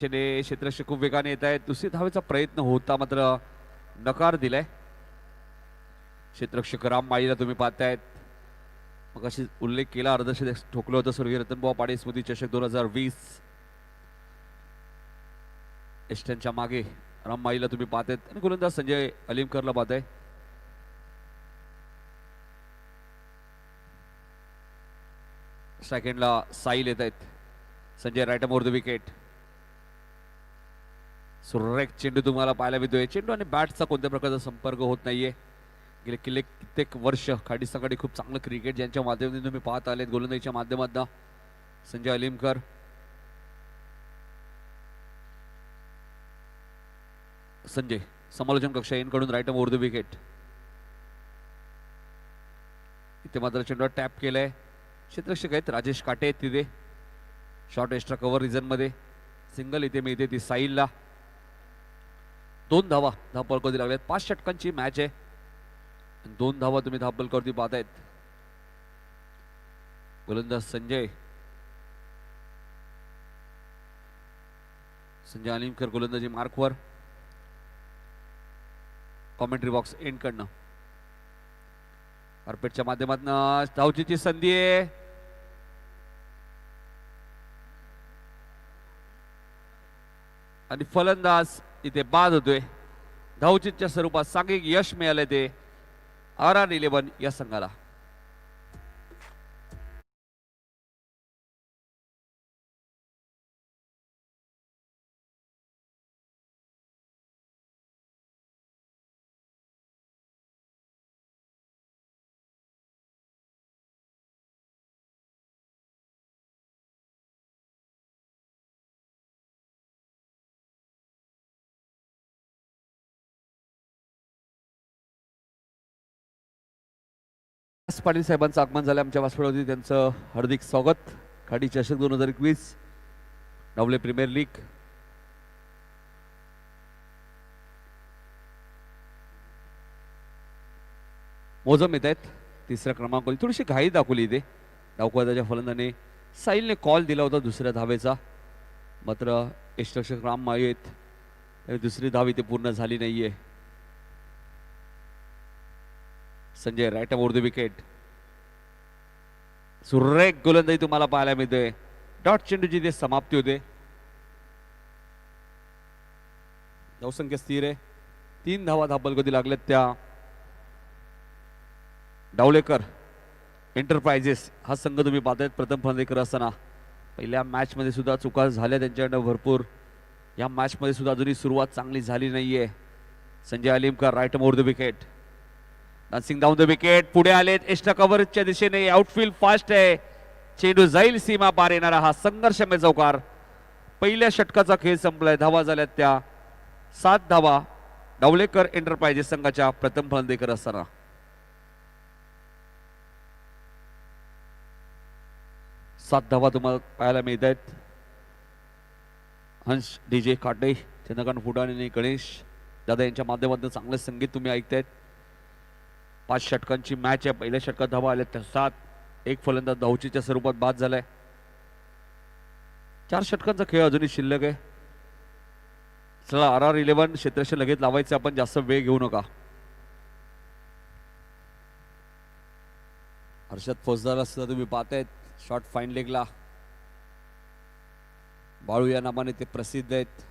क्षेत्ररक्षक खूप वेगाने येत आहेत. दुसरी धावेचा प्रयत्न होता मात्र नकार दिलाय. क्षेत्ररक्षक राम माळीला तुम्ही पाहतायत. मग अशी उल्लेख केला अर्धशतक ठोकलं होतं स्वर्गीय रतनभाऊ पाटील स्मृती चषक 2020. एस्टनच्या मागे राम माळीला तुम्ही पाहतायत आणि गोलंदाज संजय अलीमकरला पाहताय. सेकंडला साईल येत आहेत. Sanjay right more the wicket. सुरेख चेंडू तुम्हाला पाहायला मिळतोय. चेंडू आणि बॅटचा कोणत्या प्रकारचा संपर्क होत नाहीये. गेले कित्येक वर्ष खाडी संघाडी खूप चांगलं क्रिकेट ज्यांच्या माध्यमातून तुम्ही पाहत आलेत गोलंदाजीच्या माध्यमातून. संजय अलीमकर संजय समालोचन कक्षा कडून राईट मोर द विकेट. इथे मात्र चेंडू टॅप केलाय. क्षेत्ररक्षक आहेत राजेश काटे आहेत तिथे. शॉर्ट एक्स्ट्रा कव्हर रिझन मध्ये सिंगल इथे मिळते ती साईलला. 2 धावा धावपळकवरती लागल्यात. 5 षटकांची मॅच आहे. 2 धावा तुम्ही धावपळकवरती पाहतायत. गोलंदाज संजय अलीमकर गोलंदाजी मार्कवर. कॉमेंट्री बॉक्स एंड कडनं कार्पेटच्या माध्यमातून धावचीची संधी आहे. आणि फलंदाज इथे बाद होतोय. धावचीच्या स्वरूपात सांघिक यश मिळाले ते RR11 या संघाला. पाटील साहेबांचं आगमन झालं आमच्या व्यासपीठावरती. त्यांचं हार्दिक स्वागत. खाडी चषक 2021 डावले प्रीमियर लीग. मोजम येत आहेत. तिसऱ्या क्रमांकावरती थोडीशी घाई दाखवली इथे डावखुराच्या फलंदाने. साईलने कॉल दिला होता दुसऱ्या धावेचा मात्र यष्टरक्षक राम माळी आहेत. दुसरी धाव इथे पूर्ण झाली नाहीये. Sanjay right more the wicket. सुरेख गोलंदाजी तुम्हाला पाहायला मिळते. डॉट चेंडूची ते समाप्ती होते. धावसंख्या स्थिर आहे. 3 धावा धावपळकवरती लागल्यात त्या डावलेकर एंटरप्राइजेस हा संघ तुम्ही पाहतायत. प्रथम फलंदाजी करत असताना पहिल्या मॅच मध्ये सुद्धा चुका झाल्या त्यांच्याकडनं भरपूर. या मॅच मध्ये सुद्धा अजूनही सुरुवात चांगली झाली नाहीये. Sanjay Alimkar right more the wicket. Dancing down the wicket. पुढे आलेत एक्स्ट्रा कव्हरच्या दिशेने. आउटफील्ड फास्ट आहे. चेंडू जाईल सीमा पार येणारा हा संघर्षमय चौकार. पहिल्या षटकाचा खेळ संपलाय. धावा झाल्यात त्या 7 धावा डावलेकर एंटरप्राइजेस संघाच्या प्रथम फलंदाजी करत असताना. सात धावा तुम्हाला पाहायला मिळत आहेत. हंस DJ काटे चंद्रकांत फुटाणे आणि गणेश दादा यांच्या माध्यमातून चांगलं संगीत तुम्ही ऐकतायत. 5 षटकांची मॅच आहे. पहिल्या षटकात धावा आल्या त्या 7. एक फलंदाज धावचीच्या स्वरूपात बाद झालाय. 4 षटकांचा खेळ अजूनही शिल्लक आहे. चला RR11 क्षेत्ररक्षक लगेच लावायचे. आपण जास्त वेळ घेऊ नका. हर्षद फौजदार सुद्धा तुम्ही पाहतायत. शॉर्ट फाईन लेगला बाळू या नावाने ते प्रसिद्ध आहेत.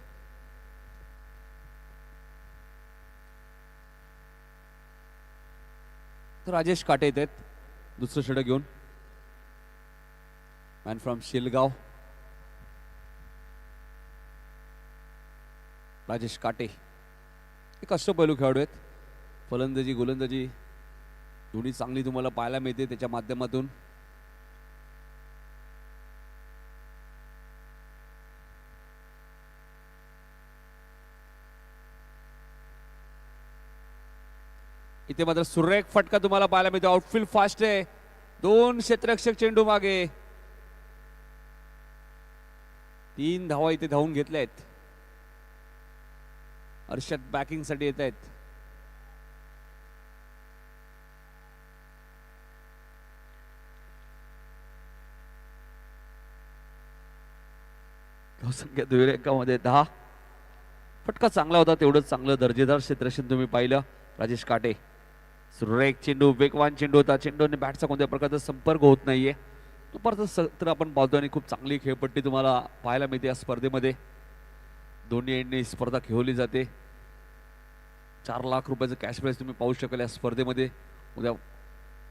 तर राजेश काटे येत आहेत दुसरं षटक घेऊन. मॅन फ्रॉम शिलगाव राजेश काटे एक अष्टपैलू खेळाडू आहेत. फलंदाजी गोलंदाजी दोन्ही चांगली तुम्हाला पाहायला मिळते त्याच्या माध्यमातून. इथे मात्र सुरेख फटका तुम्हाला पाहायला मिळतो. आउटफील्ड फास्ट आहे. 2 क्षेत्ररक्षक चेंडू मागे. 3 धावा इथे धावून घेतल्या आहेत. हर्षद बॅकिंग साठी येत आहेत. धावसंख्या दुहेरी 10. फटका चांगला होता, तेवढंच चांगलं दर्जेदार क्षेत्ररक्षण तुम्ही पाहिलं राजेश काटे. सुरेख चेंडू, वेगवान चेंडू होता. चेंडूने बॅटचा कोणत्या प्रकारचा संपर्क होत नाहीये. दुपारचं सत्र आपण पाहतो आणि खूप चांगली खेळपट्टी तुम्हाला पाहायला मिळते या स्पर्धेमध्ये. दोन्ही एंडने स्पर्धा खेळवली जाते. 4 लाख रुपयाचं कॅश प्राइज तुम्ही पाहू शकाल या स्पर्धेमध्ये. उद्या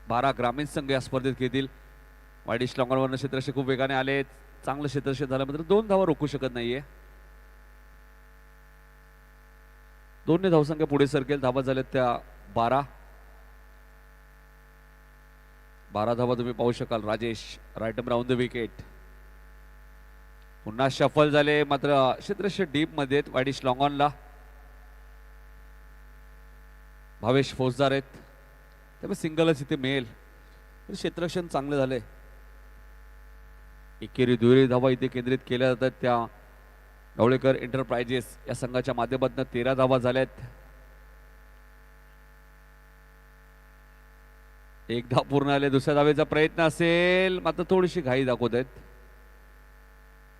12 ग्रामीण संघ या स्पर्धेत खेळतील. वाईडिश लॉंगॉनवरनं क्षेत्ररक्षक खूप वेगाने आले. चांगलं क्षेत्ररक्षण झालं मात्र 2 धावा रोखू शकत नाहीये. 2 धावसंख्या पुढे सरकेल. धावा झाल्यात त्या 12. 12 धावा तुम्ही पाहू शकाल. Rajesh right round the wicket. पुन्हा शफल झाले मात्र क्षेत्ररक्षक डीप मध्ये वाईडिश लॉंगॉनला. भावेश फौजदार आहेत त्यामुळे सिंगलच इथे मिळेल. क्षेत्ररक्षण चांगलं झालंय. एकेरी दुहेरी धावा इथे केंद्रित केल्या जातात त्या ढवळेकर एंटरप्राइजेस या संघाच्या माध्यमातून. 13 धावा झाल्यात. 1 धाव पूर्ण आले. दुसऱ्या धावेचा प्रयत्न असेल मात्र थोडीशी घाई दाखवत आहेत.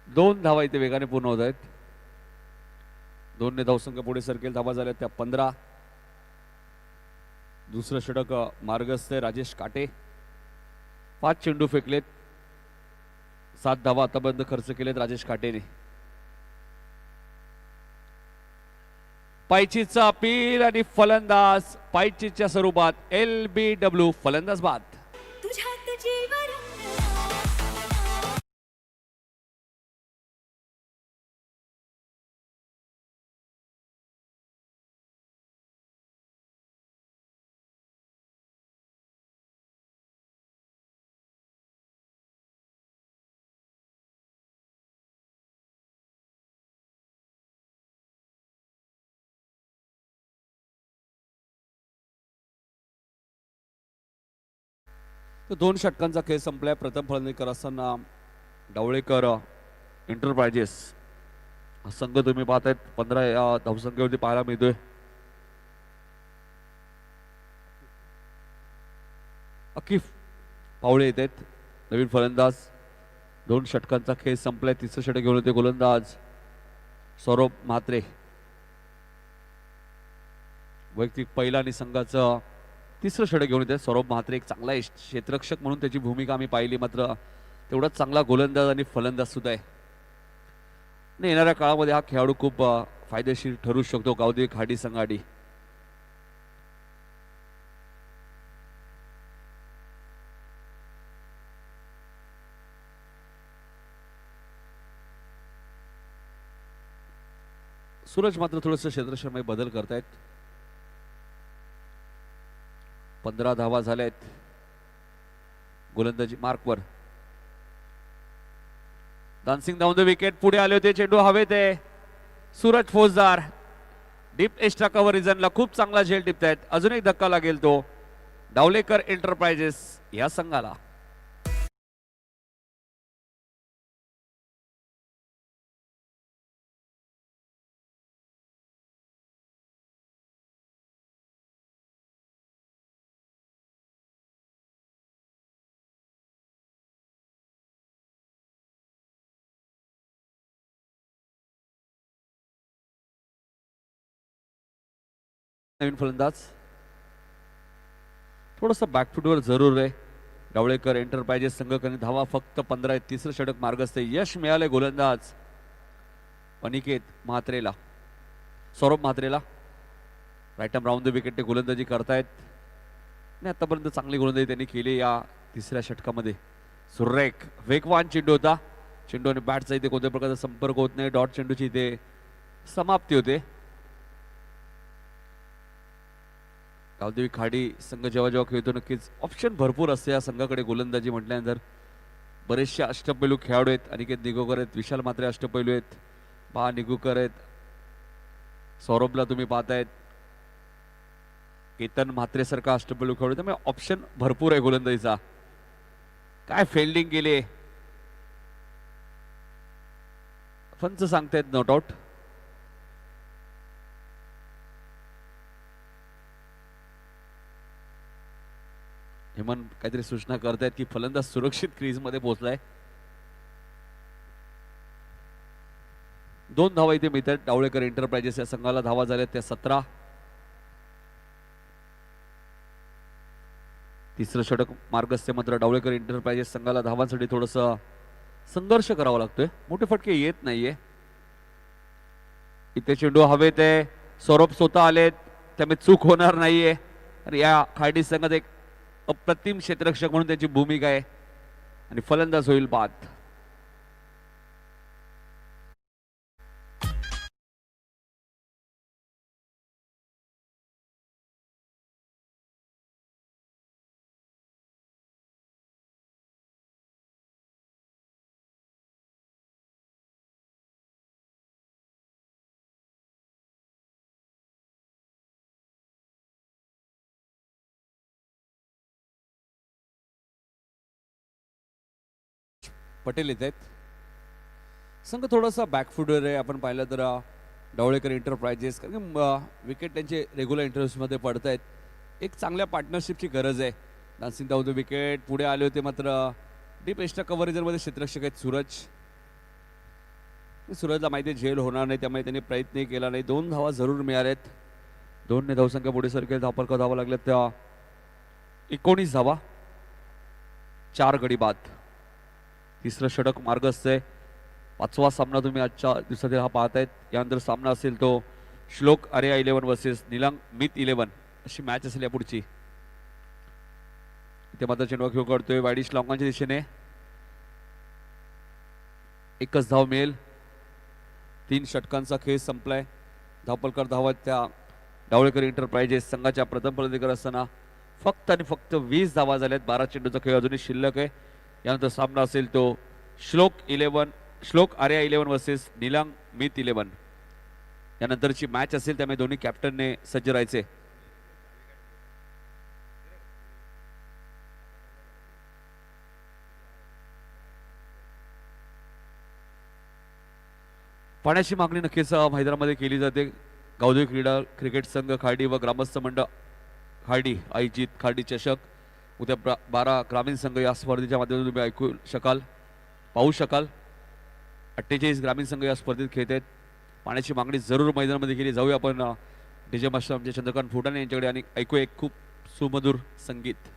2 धावा इथे वेगाने पूर्ण होत आहेत. 2 धावसंख्या पुढे सरकेल. धावा झाल्या त्या 15. दुसरं षटक मार्गस्थ राजेश काटे. 5 चेंडू फेकलेत. 7 धावा आतापर्यंत खर्च केलेत राजेश काटेने. पायचीचा अपील आणि फलंदाज पायचीच्या स्वरूपात LBW फलंदाज बाद. तर 2 षटकांचा खेळ संपलाय. प्रथम फलंदाजी करत असताना ढवळेकर एंटरप्राइजेस हा संघ तुम्ही पाहतायत 15 या धावसंख्येवरती पाहायला मिळतोय. अकीफ पावळे येत आहेत नवीन फलंदाज. 2 षटकांचा खेळ संपलाय. तिसरं षटक घेऊन येते गोलंदाज सौरभ म्हात्रे. वैयक्तिक पहिला आणि संघाचं तिसरं षटक घेऊन येते सौरभ म्हात्रे. एक चांगला क्षेत्ररक्षक म्हणून त्याची भूमिका आम्ही पाहिली मात्र तेवढाच चांगला गोलंदाज आणि फलंदाज सुद्धा आहे. येणाऱ्या काळामध्ये हा खेळाडू खूप फायदेशीर ठरू शकतो गावदेवी खाडी संघाडी. सूरज मात्र थोडस क्षेत्ररक्षणामध्ये बदल करतायत. 15 धावा झाल्यात. गोलंदाजी मार्कवर डान्सिंग डाऊन द विकेट. पुढे आले होते. चेंडू हवेत आहे. सूरज फौजदार डीप एक्स्ट्रा कव्हर रिजनला खूप चांगला झेल टिपतायत. अजून एक धक्का लागेल तो ढवळेकर एंटरप्राइजेस या संघाला. नवीन फलंदाज थोडस बॅकफुटवर जरूर आहे. ढवळेकर एंटरप्राइजेस संघाकडे धावा फक्त 15 आहेत. तिसरं षटक मार्गस्थ. यश मिळाले गोलंदाज अनिकेत म्हात्रेला. सौरभ म्हात्रेला right arm round the wicket ते गोलंदाजी करतायत. आणि आतापर्यंत चांगली गोलंदाजी त्यांनी केली या तिसऱ्या षटकामध्ये. सुरेख वेगवान चेंडू होता. चेंडू आणि बॅटचा इथे कोणत्या प्रकारचा संपर्क होत नाही. डॉट चेंडूची इथे समाप्ती होते. गावदेवी खाडी संघ जेव्हा जेव्हा खेळतो नक्कीच ऑप्शन भरपूर असते या संघाकडे. गोलंदाजी म्हटल्यानंतर बरेचसे अष्टपैलू खेळाडू आहेत. अनिकेत निगोकर आहेत. विशाल मात्रे अष्टपैलू आहेत. बा निगुकर आहेत. सौरभला तुम्ही पाहतायत. केतन म्हात्रे सारखा अष्टपैलू खेळाडू. त्यामुळे ऑप्शन भरपूर आहे गोलंदाजीचा. काय फिल्डिंग केली. पंच सांगतायत नॉट आउट. हेमंत काहीतरी सूचना करतायत की फलंदाज सुरक्षित क्रीज मध्ये पोहोचलाय. 2 धावा इथे मिळतात डावळेकर एंटरप्राइजेस या संघाला. धावा झाल्या त्या 17. तिसरं षटक मार्गस्थ मात्र डावळेकर एंटरप्राइजेस संघाला धावांसाठी थोडस संघर्ष करावा लागतोय. मोठे फटके येत नाहीये. इथे चेंडू हवेत आहे. सौरभ स्वतः आलेत त्यामुळे चूक होणार नाहीये. आणि या खाडी संघात एक अप्रतिम क्षेत्ररक्षक म्हणून त्याची भूमिका आहे आणि फलंदाज होईल बाद. पटेल येत आहेत. संघ थोडासा बॅकफुटवर आहे. आपण पाहिलं तर डावळेकर एंटरप्राइजेस कारण की विकेट त्यांचे रेग्युलर इंटरव्ह्यूजमध्ये पडत आहेत. एक चांगल्या पार्टनरशिपची गरज आहे. डान्सिंग डाऊन द विकेट पुढे आले होते मात्र डीप एक्स्ट्रा कव्हरेजमध्ये क्षेत्ररक्षक आहेत सूरज. सूरजला माहिती आहे झेल होणार नाही त्यामुळे त्यांनी प्रयत्नही केला नाही. 2 धावा जरूर मिळाल्यात. 2 ने धावसंख्या पुढे सरकेल. धापलका धावा लागल्यात त्या 19 धावा. 4 गडी बाद. तिसरं षटक मार्गस्थ आहे. 5वा सामना तुम्ही आजच्या दिवसातील हा पाहतायत. यानंतर सामना असेल तो श्लोक आर्या 11 वर्सेस निलंग मित 11 अशी मॅच असेल या पुढची. इथे मात्र चेंडू खेळ करतोय वाईडिश लॉंगांच्या दिशेने. 1च धाव मिळेल. 3 षटकांचा खेळ संपलाय. धावपलकर धावत त्या डावळेकर एंटरप्राइजेस संघाच्या प्रथम फलंदाजी असताना फक्त आणि फक्त 20 धावा झाल्यात. 12 चेंडूचा खेळ अजूनही शिल्लक आहे. यानंतर सामना असेल तो श्लोक आर्या 11 वर्सेस निलंग मित 11 यानंतरची मॅच असेल त्यामुळे दोन्ही कॅप्टनने सज्ज राहायचे. पाण्याची मागणी नक्कीच मैदानामध्ये केली जाते. गावदेवी क्रीडा क्रिकेट संघ खार्डी व ग्रामस्थ मंडळ खार्डी आयोजित खार्डी चषक उद्या 12 ग्रामीण संघ या स्पर्धेच्या माध्यमातून तुम्ही पाहू शकाल. 48 ग्रामीण संघ या स्पर्धेत खेळत आहेत. पाण्याची मागणी जरूर मैदानामध्ये केली. जाऊया आपण डीजे मास्टर आमचे चंद्रकांत फुटाणे यांच्याकडे आणि ऐकूया एक खूप सुमधुर संगीत.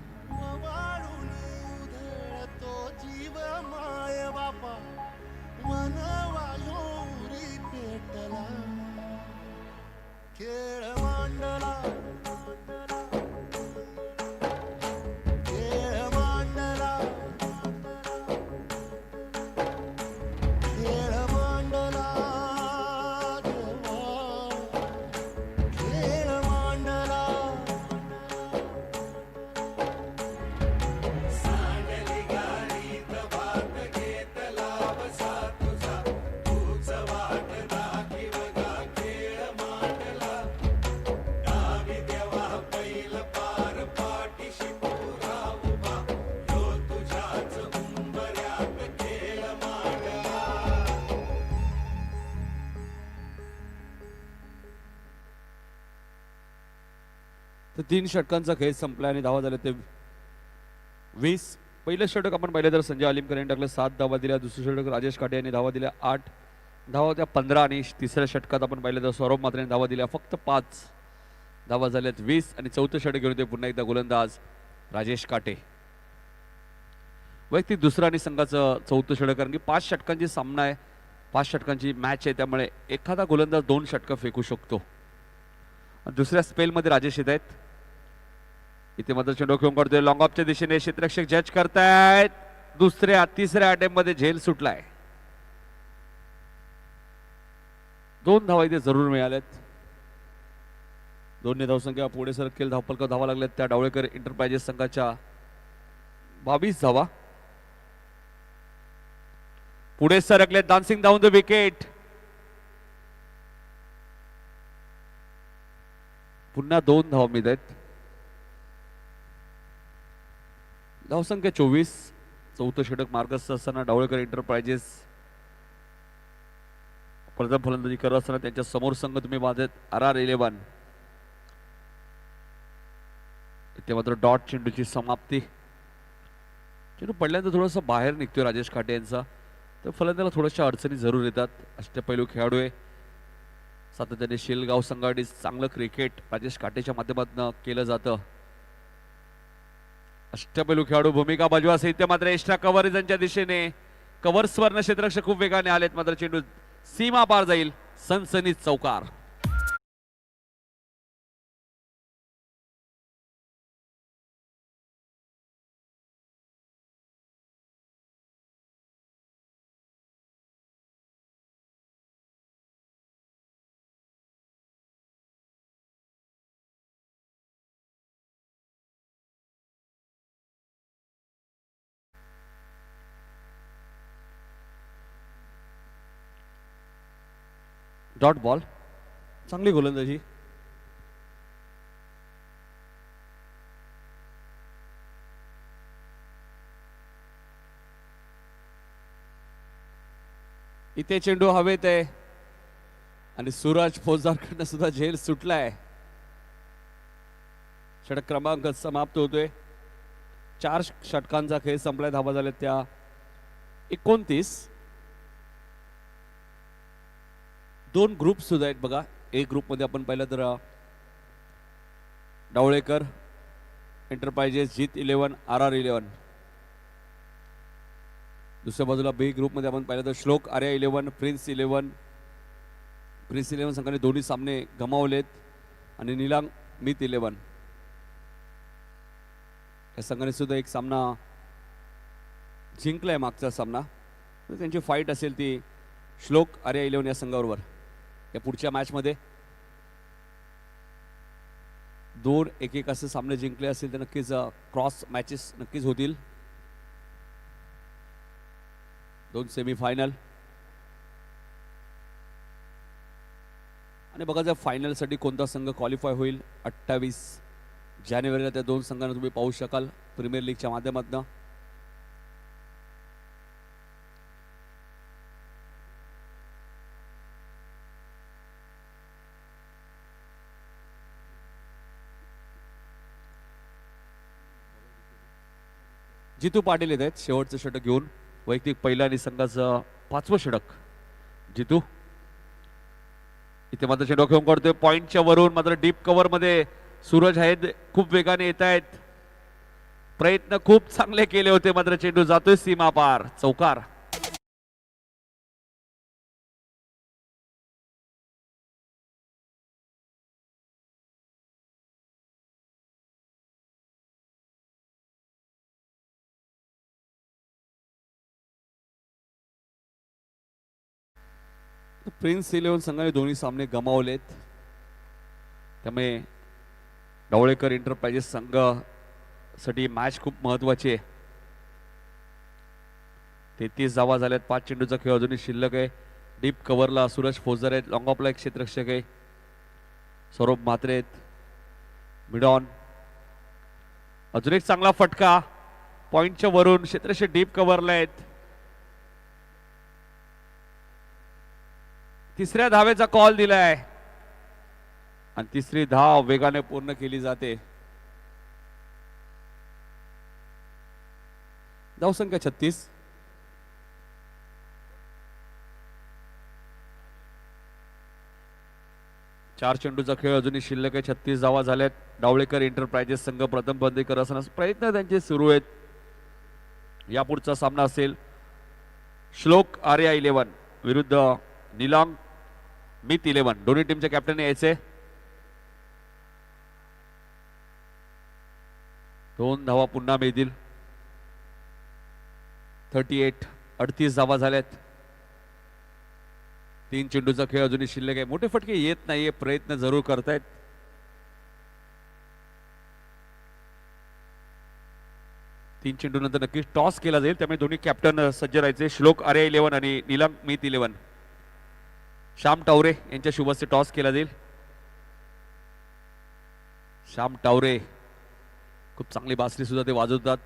तर 3 षटकांचा खेळ संपला आणि धावा झाल्या ते 20. पहिलं षटक आपण पाहिलं तर संजय आलिमकर यांनी टाकलं 7 धावा दिल्या. दुसरं षटक राजेश काटे यांनी धावा दिल्या 8 धावा होत्या 15 आणि तिसऱ्या षटकात आपण पाहिलं तर सौरभ मात्रेने धावा दिल्या फक्त 5 धावा झाल्यात 20 आणि चौथं षटक घेऊन ते पुन्हा एकदा गोलंदाज राजेश काटे. वैयक्तिक दुसरं आणि संघाचं चौथं षटक कारण की 5 षटकांची सामना आहे. 5 षटकांची मॅच आहे त्यामुळे एखादा गोलंदाज 2 षटकं फेकू शकतो. दुसऱ्या स्पेलमध्ये राजेश येत आहेत. इथे मात्र चेंडू खेळून करतोय लॉंग ऑफच्या दिशेने. क्षेत्ररक्षक जज करतायत. तिसऱ्या अटेम्प्ट मध्ये झेल सुटलाय. 2 धावा इथे जरूर मिळाल्यात. 2 ने धावसंख्या पुढे सरकेल. धावपलका धावा लागल्यात त्या डावळेकर एंटरप्राइजेस संघाच्या 22 धावा. पुढे सरकले डान्सिंग डाऊन द विकेट. पुन्हा 2 धावा मिळत आहेत. धावसंख्या 24. चौथं षटक मार्गस्थ असताना डावळेकर एंटरप्राइजेस प्रथम फलंदाजी करत असताना त्यांच्या समोर संघ तुम्ही बांधत RR 11. इथे मात्र डॉट चेंडूची समाप्ती. चेंडू पडल्यानंतर थोडंसं बाहेर निघतोय राजेश खाटे यांचा. तर फलंदाला थोड्याशा अडचणी जरूर येतात. अष्टपैलू खेळाडू आहे, सातत्याने शेलगाव संघाडी चांगलं क्रिकेट राजेश काटेच्या माध्यमातून केलं जातं. अष्टपैलू खेळाडू भूमिका बजवा साहित्य मात्र एक्स्ट्रा कव्हरेजांच्या दिशेने कव्हर्सवर क्षेत्ररक्षक खूप वेगाने आलेत, मात्र चेंडू सीमा पार जाईल. सनसनीत चौकार. Dot ball. चांगली गोलंदाजी. इथे चेंडू हवेत आहे आणि सूरज फौजदारकडनं सुद्धा झेल सुटलाय. षटक क्रमांक समाप्त होतोय. 4 षटकांचा खेळ संपलाय. धावा झाल्या त्या 29. 2 ग्रुप सुद्धा आहेत बघा. एक ग्रुप मध्ये आपण पाहिलं तर डावळेकर एंटरप्राइजेस, जीत 11, RR 11. दुसऱ्या बाजूला बी ग्रुप मध्ये आपण पाहिलं तर श्लोक, आर्या 11, प्रिन्स 11. प्रिन्स 11 संघाने दोन्ही सामने गमावलेत आणि निलांग मित 11 या संघाने सुद्धा एक सामना जिंकलाय. मागचा सामना त्यांची फाईट असेल ती श्लोक, आर्या 11 या संघाबरोबर. या पुढच्या मॅच मध्ये 2-1 असे सामने जिंकले असेल तर नक्कीच क्रॉस मॅचेस नक्कीच होतील. 2 सेमीफायनल. आणि बघा जर फायनलसाठी कोणता संघ क्वालिफाय होईल 28 जानेवारीला त्या 2 संघांना तुम्ही पाहू शकाल प्रीमियर लीगच्या माध्यमातून. जितू पाटील येत आहेत शेवटचं षटक घेऊन. वैयक्तिक पहिला आणि संघाचं 5वं षटक. जितू इथे मात्र चेंडू घेऊन काढतोय पॉइंटच्या वरून, मात्र डीप कव्हर मध्ये सूरज आहेत खूप वेगाने येत आहेत. प्रयत्न खूप चांगले केले होते, मात्र चेंडू जातोय सीमा पार. चौकार. प्रिन्स 11 संघाने दोन्ही सामने गमावलेत, त्यामुळे डावळेकर एंटरप्राइजेस संघासाठी मॅच खूप महत्वाची आहे. 33 धावा झाल्यात. 5 चेंडूचा खेळ अजूनही शिल्लक आहे. डीप कव्हरला सूरज फौजदार आहेत, लॉंग ऑफला एक क्षेत्ररक्षक आहे सौरभ म्हात्रे आहेत. मिडॉन अजून एक चांगला फटका पॉइंटच्या वरून, क्षेत्ररक्षक डीप कव्हरला आहेत. तिसऱ्या धावेचा कॉल दिलाय आणि तिसरी धाव वेगाने पूर्ण केली जाते. धावसंख्या 36. चार चेंडूचा खेळ अजूनही शिल्लक आहे. 36 धावा झाल्यात. डावळेकर एंटरप्राइजेस संघ प्रथम बंदी करत असताना प्रयत्न त्यांचे सुरू आहेत. यापुढचा सामना असेल श्लोक आर्या 11 विरुद्ध निलांग मित 11. दोन्ही टीमच्या कॅप्टन यायचे. 2 धावा पुन्हा मिळतील. 38 धावा झाल्यात. 3 चेंडूचा खेळ अजूनही शिल्लक आहे. मोठे फटके येत नाहीये, प्रयत्न जरूर करतायत. तीन चेंडू नंतर नक्कीच टॉस केला जाईल, त्यामुळे दोन्ही कॅप्टन सज्ज राहायचे. श्लोक आर्या 11 आणि निलांग मित 11. श्याम टावरे यांच्या शुभ हस्ते टॉस केला जाईल. श्याम टावरे खूप चांगली बासरी सुद्धा ते वाजवतात,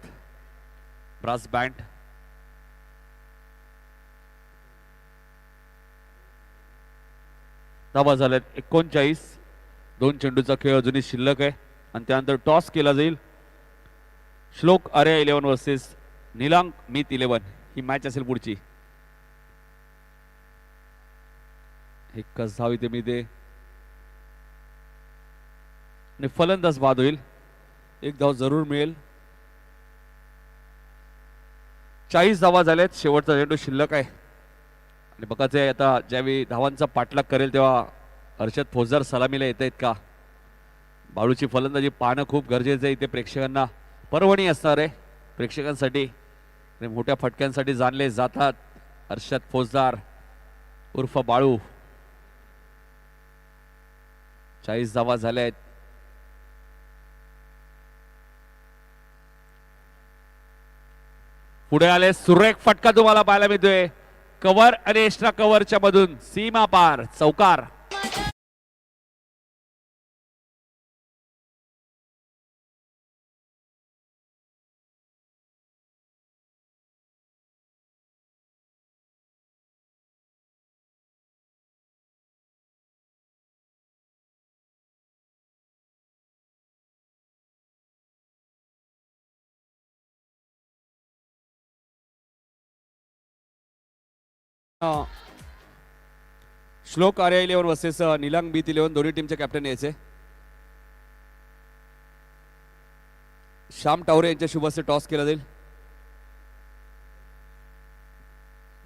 ब्रास बँड. धावा झाल्यात 39. 2 चेंडूचा खेळ अजूनही शिल्लक आहे आणि त्यानंतर टॉस केला जाईल. श्लोक आर्या 11 वर्सेस निलांग मित 11 ही मॅच असेल पुढची. एकच धाव इथे मिळते आणि फलंदाज बाद होईल. एक धाव जरूर मिळेल. 40 धावा झाल्यात. शेवटचा चेंडू शिल्लक आहे आणि बघायचं आहे आता ज्यावेळी धावांचा पाठलाग करेल तेव्हा हर्षद फौजदार सलामीला येत आहेत का. बाळूची फलंदाजी पाहणं खूप गरजेचं आहे. इथे प्रेक्षकांना पर्वणी असणार आहे. प्रेक्षकांसाठी आणि मोठ्या फटक्यांसाठी जाणले जातात हर्षद फौजदार उर्फ बाळू. 40 धावा झाल्या आहेत. पुढे आले सुरेख फटका तुम्हाला पाहायला मिळतोय. कव्हर आणि एक्स्ट्रा कव्हरच्या मधून सीमा पार चौकार. श्लोक आर्या 11 वर्सेस निलांग बीत 11 दोन्ही टीमचे कॅप्टन यायचे. श्याम टावरे यांच्या शुभ हस्ते टॉस केला जाईल.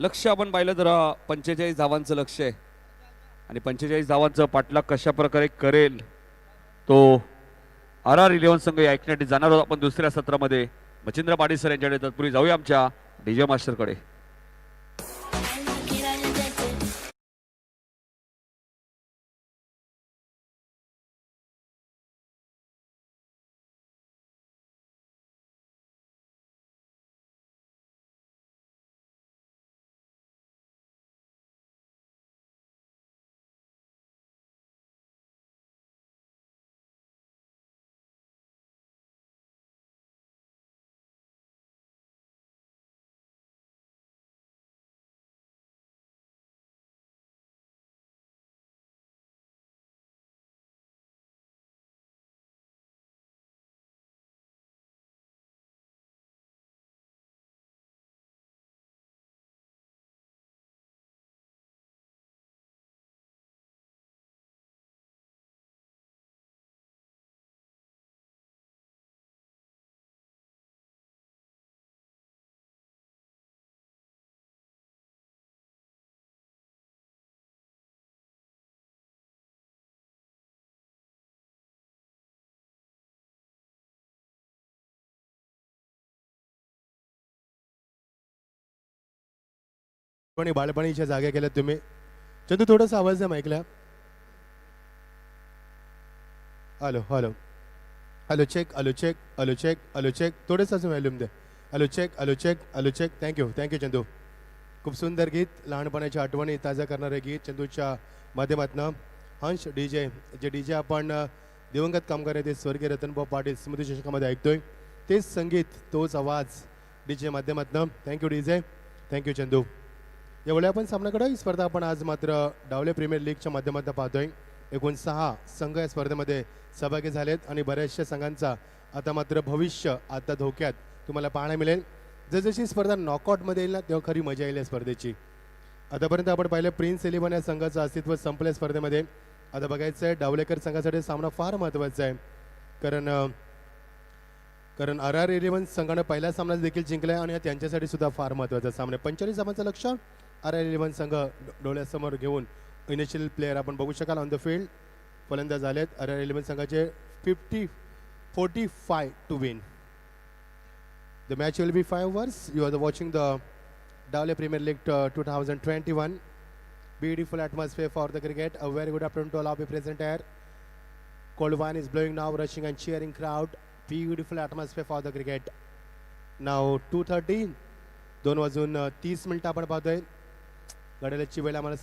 लक्ष आपण पाहिलं तर 45 धावांचं लक्ष आहे आणि 45 धावांचं पाठलाग कशा प्रकारे करेल तो RR 11 संघ या ऐकण्यासाठी जाणार आहोत आपण दुसऱ्या सत्रामध्ये. मच्छिंद्र पाटील सर यांच्याकडे तत्पूर्वी जाऊया आमच्या डीजे मास्टरकडे. बाळपणीच्या जागे केल्या तुम्ही. चंदू थोडासा आवाज द्या माईकला. Hello hello hello check hello check hello check hello check थोडंसं व्हॅल्यूम द्या. Hello check hello check hello check. Thank you thank you Chandu. खूप सुंदर गीत, लहानपणाच्या आठवणी ताजा करणारे गीत चंदूच्या माध्यमातून. हंस डीजे जे डीजे आपण दिवंगत कामगार आहे ते स्वर्गीय रतनभाऊ पाटील स्मृती चषकामध्ये ऐकतोय तेच संगीत तोच आवाज डीजे माध्यमातून. Thank you DJ. थँक्यू चंदू. एवढ्या आपण सामन्याकडे ही स्पर्धा आपण आज मात्र डावले प्रीमियर लीगच्या माध्यमातून पाहतोय. एकूण 6 संघ या स्पर्धेमध्ये सहभागी झालेत आणि बऱ्याचशा संघांचा आता मात्र भविष्य आता धोक्यात तुम्हाला पाहायला मिळेल. जसजशी स्पर्धा नॉकआउटमध्ये येईल ना तेव्हा खरी मजा येईल या स्पर्धेची. आतापर्यंत आपण पाहिलं प्रिन्स 11 या संघाचं अस्तित्व संपल्या स्पर्धेमध्ये. आता बघायचं आहे डावलेकर संघासाठी सामना फार महत्त्वाचा आहे कारण RR 11 संघानं पहिला सामना देखील जिंकला आहे आणि त्यांच्यासाठी सुद्धा फार महत्त्वाचा सामना आहे. 45 धावांचं लक्ष RR 11 संघ डोळ्यासमोर घेऊन इनिशियल प्लेयर आपण बघू शकाल ऑन द फील्ड. फलंदाज झालेत RR 11 संघाचे 45 to win. The match will be 5 overs. You are watching the Dawle Premier League 2021. Beautiful atmosphere for the cricket. A very good afternoon to all of you present here. Cold wine is blowing now, rushing and cheering crowd. Beautiful atmosphere for the cricket. Now 2:30. 2:30 मिनिटं आपण पाहतोय. घड्याळाची वेळ आम्हाला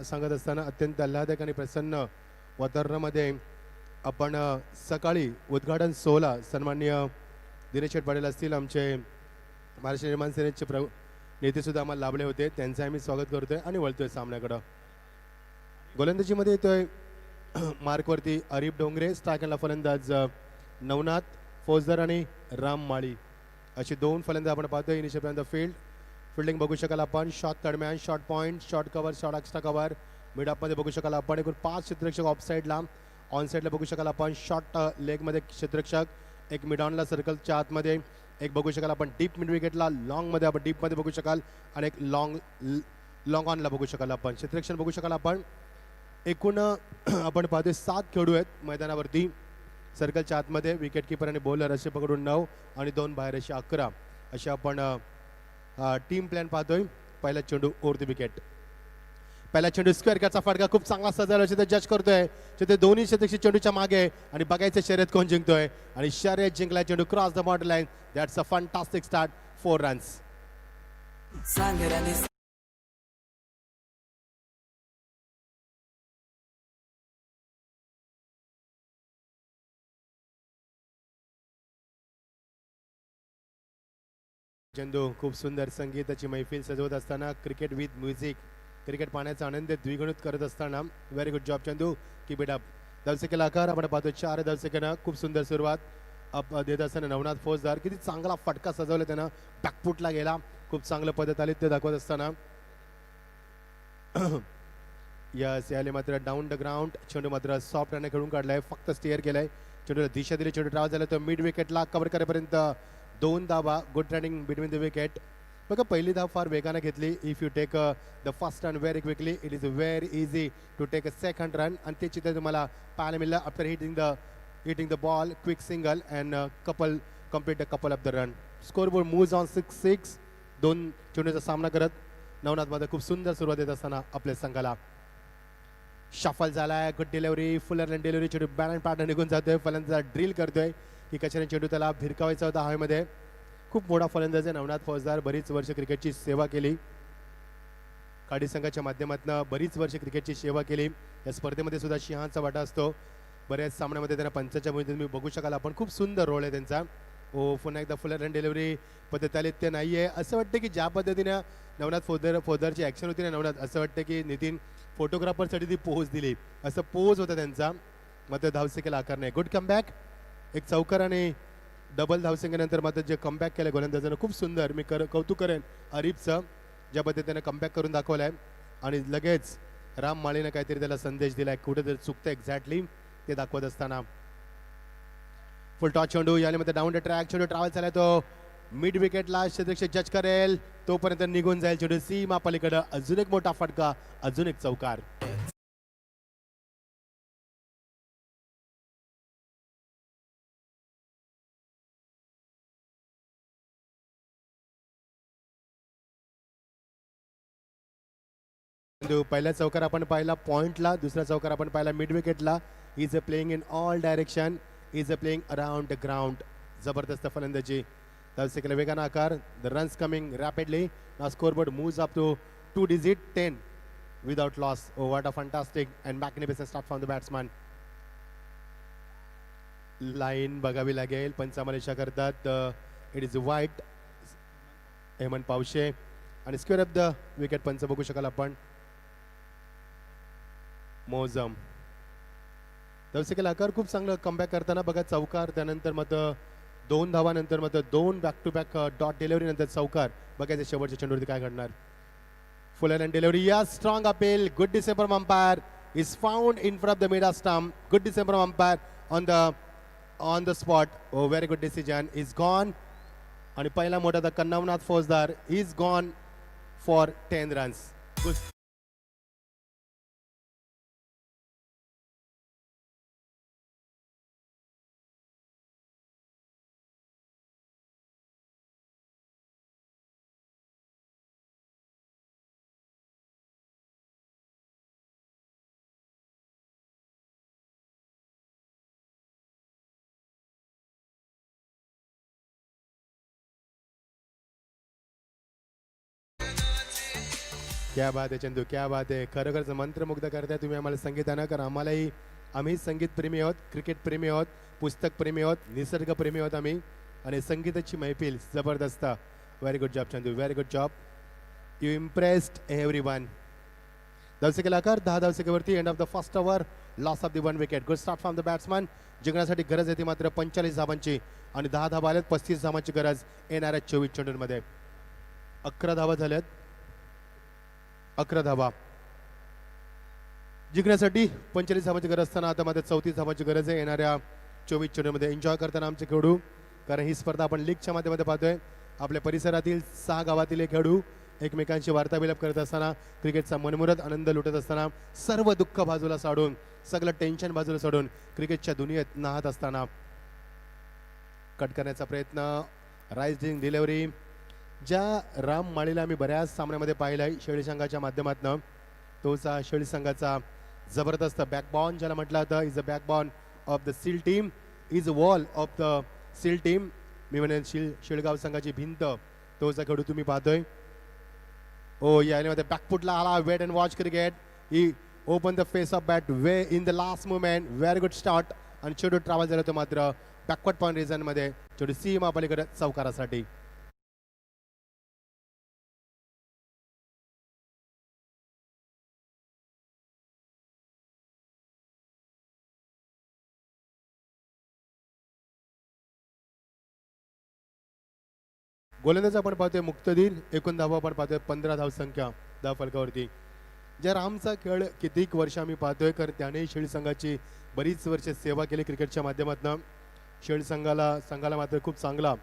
सांगत असताना अत्यंत आल्हादक आणि प्रसन्न वातावरणामध्ये आपण सकाळी उद्घाटन सोहळा सन्माननीय दिनेश शेठ पाटील असतील आमचे महाराष्ट्र निर्माण सेनेचे नेते सुद्धा आम्हाला लाभले होते. त्यांचं आम्ही स्वागत करतोय आणि वळतोय सामन्याकडं. गोलंदाजीमध्ये येतोय मार्कवरती अरिफ डोंगरे. स्ट्रायकरला फलंदाज नवनाथ फौजदार आणि राम माळी अशी 2 फलंदाज आपण पाहतोय. इनिशियल द फील्डिंग बघू शकाल आपण. शॉट दरम्यान short point short cover short extra cover mid मध्ये बघू शकाल आपण एकूण 5 क्षेत्ररक्षक ऑफ साईडला, ऑन साईडला बघू शकाल आपण शॉर्ट लेगमध्ये क्षेत्ररक्षक, एक मिड ऑनला सर्कलच्या आतमध्ये, एक बघू शकाल आपण डीप मिड विकेटला, लॉंगमध्ये आपण डीपमध्ये बघू शकाल आणि एक लॉंग ऑनला बघू शकाल आपण क्षेत्ररक्षण बघू शकाल आपण. एकूण आपण पाहतोय 7 खेळाडू आहेत मैदानावरती. सर्कलच्या आतमध्ये विकेट किपर आणि बॉलर असे पकडून 9 आणि 2 बाहेर असे 11 असे आपण टीम प्लॅन पाहतोय. पहिला चेंडू ओव्हर द विकेट. पहिला चेंडू स्क्वेअर कॅचचा फटका खूप चांगला सजवला ते जज करतोय. ते दोन्ही शतकी चेंडूच्या मागे आणि बघायचं शर्यत कोण जिंकतोय आणि शर्यत जिंकला. चेंडू cross the border line. That's a fantastic start. 4 runs. Chandu खूप सुंदर संगीताची मैफिल सजवत असताना क्रिकेट विथ म्युझिक, क्रिकेट पाहण्याचा आनंद द्विगुणित करत असताना very good job Chandu, keep it up. धावसेकेला आकार आपण पाहतो 4 धावसेकेनं. खूप सुंदर सुरुवात अप देत असताना नवनाथ फौजदार किती चांगला फटका सजवला त्यानं, बॅकफुटला गेला, खूप चांगलं पद्धत आली ते दाखवत असताना. यस याले मात्र डाऊन द ग्राउंड. चेंडू मात्र सॉफ्ट रनने खेळून काढलाय, फक्त स्टेअर केलाय. चेंडूला दिशा दिली, चेंडू ड्राव झाला तर मिड विकेटला कव्हर करेपर्यंत 2 धावा. Good running between the wicket. बघा पहिली धाव फार वेगाने घेतली. If you take the first run very quickly it is very easy to take a second run. आणि ते चित्र तुम्हाला पाहायला मिळलं after hitting the ball quick single and complete the couple of the run. Scoreboard moves on 6-6. 2 चेंडूचा सामना करत नवनाथ मध्ये खूप सुंदर सुरुवात येत असताना आपल्या संघाला शफल झालाय. Good delivery, Fuller run delivery. चेंडू बॅलन्स पार्टनर निघून जातोय, फलंदाज ड्रिल करतोय की कशाने चेंडू त्याला भिरकावायचा होता हवेमध्ये. खूप मोठा फलंदाज आहे नवनाथ फौजदार. बरीच वर्ष क्रिकेटची सेवा केली, काडी संघाच्या माध्यमातून बरीच वर्ष क्रिकेटची सेवा केली. या स्पर्धेमध्ये सुद्धा सिंहाचा वाटा असतो. बऱ्याच सामन्यामध्ये त्यांना पंचाच्या भूमिकेत तुम्ही बघू शकाल आपण. खूप सुंदर रोल आहे त्यांचा. पुन्हा एकदा फुलर रन डिलिव्हरी पद्धत आली ते नाही आहे. असं वाटतं की ज्या पद्धतीनं नवनाथ फौजदारची ॲक्शन होती ना नवनाथ, असं वाटतं की नितीन फोटोग्राफरसाठी ती पोज दिली, असं पोज होता त्यांचा. मात्र धावसेकेला आकार नाही. Good comeback. एक चौकार आणि डबल धावसंख्येनंतर मात्र जे कमबॅक केलं गोलंदाजानं खूप सुंदर. मी कौतुक करेन अरिफचं, ज्या पद्धतीने कमबॅक करून दाखवलाय. आणि लगेच राम माळीनं काहीतरी त्याला संदेश दिलाय, कुठेतरी चुकतं एक्झॅक्टली ते दाखवत असताना. फुल टॉच चेंडू याने मध्ये डाऊन द ट्रॅक. चेंडू ट्रॅव्हल झाला तो मिड विकेटला. क्षेत्ररक्षक जज करेल तोपर्यंत निघून जाईल चेंडू सीमा पलीकडं. अजून एक मोठा फटका, अजून एक चौकार. पहिला चौकार आपण पाहिला पॉइंटला, दुसरा चौकार आपण पाहिला मिड विकेटला. Is a playing in all direction, is a playing around the ground. जबरदस्त फलंदाजी. धावसेकेला वेगानं आकार. The runs coming rapidly. नाव scoreboard moves up to 2 digit 10 without loss. Oh, what a fantastic and magnificent start from the batsman. Line बघावी लागेल, पंचामालिशा करतात. It is वाईट. हेमंत पावशे आणि स्क्वेअर ऑफ द विकेट पंच बघू शकाल आपण. मोजम धावसेकेला आकार. खूप चांगलं कमबॅक करताना बघा चौकार, त्यानंतर मात्र 2 धावानंतर मात्र 2 back to back dot delivery नंतर चौकार. बघायचं शेवटच्या चेंडूवरती काय घडणार. Fuller and delivery. या strong appeal. Good decision umpire is found in front of the mid stump. Good decision umpire on the spot. Oh very good decision. Is gone. आणि पहिला मोठा धक्का नवनाथ फौजदार इज गॉन फॉर 10 रन्स. क्या बात आहे चंदू, क्या बात आहे. खरोखरच मंत्रमुग्ध करताय तुम्ही आम्हाला संगीतानं. कारण आम्ही संगीत प्रेमी आहोत, क्रिकेट प्रेमी आहोत, पुस्तक प्रेमी आहोत, निसर्ग प्रेमी आहोत आम्ही. आणि संगीताची मैफिल जबरदस्त. Very good job Chandu, very good job. You impressed everyone. धावसेकेला आकार. 10 धावसेकेवरती end of the first over. Loss of the 1 wicket. Good start from the batsman. जिंकण्यासाठी गरज येते मात्र 45 धावांची आणि 10 धावा आल्यात. 35 धावांची गरज येणाऱ्या 24 चेंडूंमध्ये. 11 धावा झाल्यात. 11 धावा. जिंकण्यासाठी 45 धावांची गरज असताना आता मात्र 34 धावांची गरज आहे येणाऱ्या 24 चेंडूमध्ये. एन्जॉय करताना आमचे खेळाडू, कारण ही स्पर्धा आपण लीगच्या माध्यमातून पाहतोय. आपल्या परिसरातील 6 गावातील हे खेळाडू एकमेकांशी वार्ताविलाप करत असताना, क्रिकेटचा मनमुराद आनंद लुटत असताना, सर्व दुःख बाजूला सोडून, सगळं टेन्शन बाजूला सोडून क्रिकेटच्या दुनियेत नाहत असताना कट करण्याचा प्रयत्न. रायझिंग डिलिव्हरी ज्या राम माळीला आम्ही बऱ्याच सामन्यामध्ये पाहिलाय शेळी संघाच्या माध्यमातून, तोचा शेळी संघाचा जबरदस्त बॅकबॉन ज्याला म्हटलं जातं, is a backbone of the seal team, is a wall of the seal team. मी म्हणेन शेळगाव संघाची भिंत तोचा खेळू तुम्ही पाहतोय. ओ यामध्ये बॅकफुटला आला. Wait and watch cricket. He open the face of bat way in the last movement. Very good start. आणि चेंडू ट्रॅव्हल झाला तो मात्र बॅकवर्ड पॉईंट रिजन मध्ये चेंडू सीमा पलीकडे चौकारासाठी. गोलंदाज आपण पाहतोय मुक्तदीर. एकूण धावा आपण पाहतोय 15 धावसंख्या धाव फलकावरती. ज्या रामचा खेळ कितीक वर्ष आम्ही पाहतोय, कारण त्याने शेळी संघाची बरीच वर्ष सेवा केली क्रिकेटच्या माध्यमातून. शेळी संघाला मात्र खूप चांगला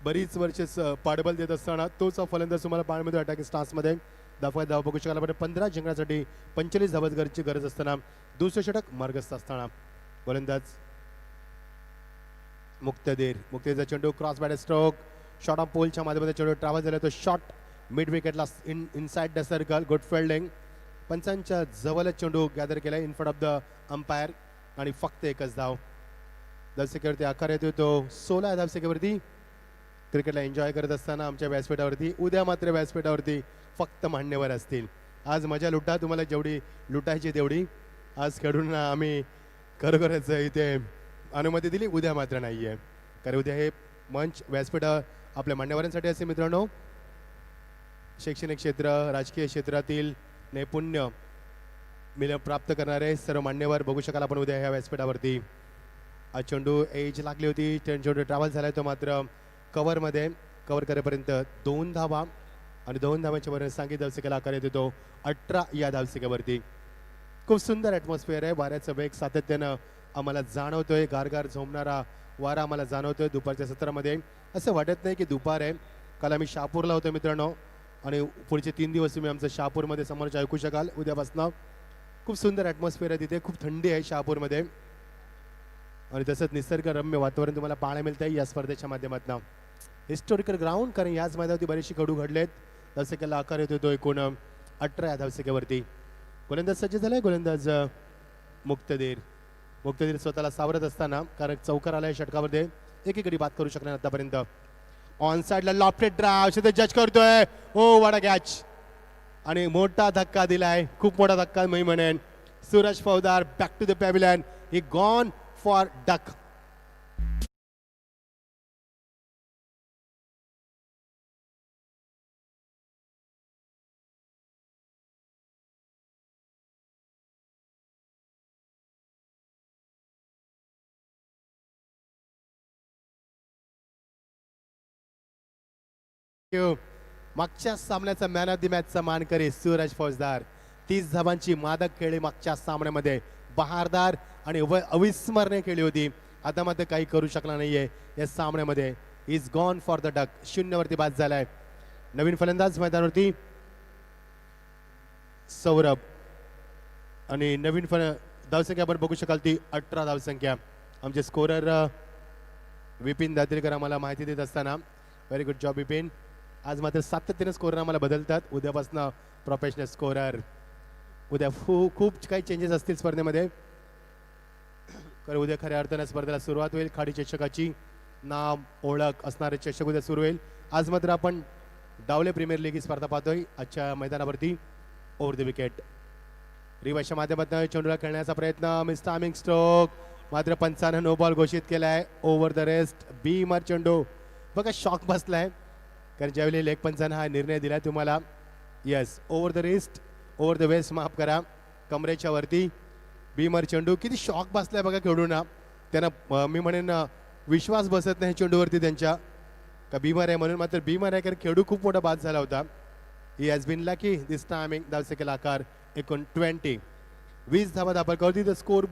बरीच वर्ष पाठबळ देत असताना तोचा फलंदाज तुम्हाला पाहायला मिळतो अटॅकिंग स्टान्समध्ये. धाव बघू शकाल आपण 15 जिंकण्यासाठी 45 धावांची गरज असताना दुसरे षटक मार्गस्थ असताना गोलंदाज मुक्तदीरचा चेंडू cross bat stroke short of पोलच्या माध्यमातून चेंडू ट्रॅव्हल झाला तो शॉट मिड विकेटला inside the circle. Good fielding. पंचांच्या जवळच चेंडू गॅदर केलाय in front of the umpire आणि फक्त एकच धाव. धावसंख्येवरती आकार येतो तो 16 धावसंख्येवरती. क्रिकेटला एन्जॉय करत असताना आमच्या व्यासपीठावरती उद्या मात्र व्यासपीठावरती फक्त मान्यवर असतील. आज मजा लुटा, तुम्हाला जेवढी लुटायची तेवढी. आज खेळूंना आम्ही खरोखरच इथे अनुमती दिली, उद्या मात्र नाही आहे. कारण उद्या हे मंच व्यासपीठ आपल्या मान्यवरांसाठी असे मित्रांनो. शैक्षणिक क्षेत्र, राजकीय क्षेत्रातील नैपुण्य प्राप्त करणारे सर्व मान्यवर बघू शकाल आपण उद्या ह्या व्यासपीठावरती. आज चेंडू एज लागली होती, चेंडू ट्रॅव्हल झालाय तो मात्र कव्हरमध्ये. कव्हर करेपर्यंत 2 धावा आणि 2 धावांच्या वर सांगित धावसंख्येला आकार येतो तो 18 या धावसंख्येवरती. खूप सुंदर ॲटमॉस्फिअर आहे. वाऱ्याचा वेग सातत्यानं आम्हाला जाणवतोय. गारगार झोमणारा वारा आम्हाला जाणवतोय दुपारच्या सत्रामध्ये. असं वाटत नाही की दुपार आहे. काल आम्ही शहापूरला होतो मित्रांनो आणि पुढचे 3 दिवस तुम्ही आमचं शहापूरमध्ये समारोह ऐकू शकाल उद्यापासून. खूप सुंदर ॲटमॉस्फिअर आहे तिथे. खूप थंडी आहे शहापूरमध्ये आणि तसंच निसर्गरम्य वातावरण तुम्हाला पाहायला मिळत आहे या स्पर्धेच्या माध्यमातून. हिस्टॉरिकल ग्राउंड, कारण याच मैदानावरती बरेचसे खेळू घडलेत. धावसंख्येला आकार येतो तो एकूण 18 या धावसंख्येवरती. गोलंदाज सज्ज झालाय. गोलंदाज मुक्तदीर स्वतःला सावरत असताना, कारण चौकार आलाय षटकामध्ये, एकीकडे बात करू शकणार आतापर्यंत. ऑन साइडला लॉफ्टेड ड्राइव्ह जज करतोय. ओ वाडा कॅच आणि मोठा धक्का दिलाय, खूप मोठा धक्का मी म्हणेन. Suraj Faudar back to the pavilion. He gone for duck. मागच्या सामन्याचा मॅन ऑफ द मॅचचा मानकरी सूरज फौजदार. 30 धावांची मादक खेळी मागच्या सामन्यामध्ये, बहारदार आणि अविस्मरणीय खेळी होती. आता मात्र काही करू शकला नाहीये या सामन्यामध्ये. Is gone for the duck. 0 वरती बाद झालाय. नवीन फलंदाज मैदानावरती सौरभ आणि नवीन धावसंख्या आपण बघू शकाल ती 18 धावसंख्या. आमचे स्कोरर विपिन दात्रेकर आम्हाला माहिती देत असताना, व्हेरी गुड जॉब विपिन. आज मात्र सातत्याने स्कोरर आम्हाला बदलतात. उद्यापासून प्रोफेशनल स्कोरर. उद्या खूप काही चेंजेस असतील स्पर्धेमध्ये. कारण उद्या खऱ्या अर्थाने स्पर्धेला सुरुवात होईल. खाडी चषकाची नाव ओळख असणारे चषक उद्या सुरू होईल. आज मात्र आपण डावले प्रीमियर लीग ही स्पर्धा पाहतोय आजच्या मैदानावरती. ओव्हर द विकेट रिवाच्या माध्यमातून चेंडूला खेळण्याचा प्रयत्न. मिस टायमिंग स्ट्रोक मात्र पंचानं नो बॉल घोषित केलाय. ओव्हर द रेस्ट बीमर चेंडू. बघा शॉक बसलाय, कारण ज्यावेळी लेग पंचानं हा निर्णय दिला तुम्हाला. Yes, over the wrist, over the waist, माफ करा, कमरेच्या वरती बीमर चेंडू. किती शॉक बसलाय बघा खेळूना. त्यांना मी म्हणेन विश्वास बसत नाही चेंडूवरती त्यांच्या, का बीमर आहे म्हणून. मात्र बीमर आहे कारण खेळू खूप मोठा बाद झाला होता. He has been lucky this timing. धावसंख्येला आकार एकूण 20. 20 धावा दाखल करती. The score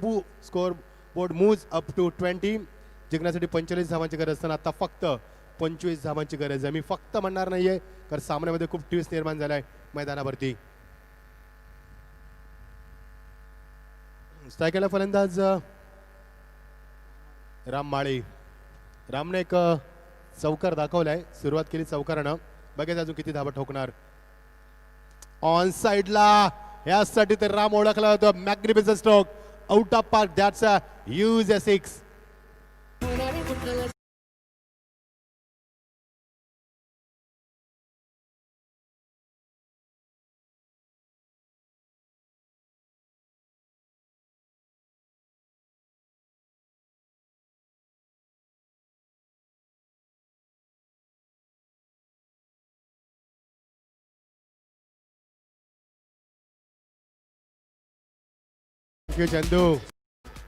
board moves up to 20. जिंकण्यासाठी 45 धावांची गरज असताना आता फक्त 25 धावांची गरज आहे. मी फक्त म्हणणार नाहीये कारण सामन्यामध्ये खूप ट्विस्ट निर्माण झालाय मैदानावरती. स्ट्रायकरला फलंदाज राम माळी. रामने एक चौकार दाखवलाय. सुरुवात केली चौकारानं. बघायचं अजून किती धावा ठोकणार. ऑन साइडला यासाठी तर राम ओळखला होता. Magnificent stroke out of park. That's a huge a 6. Thank you Chandu.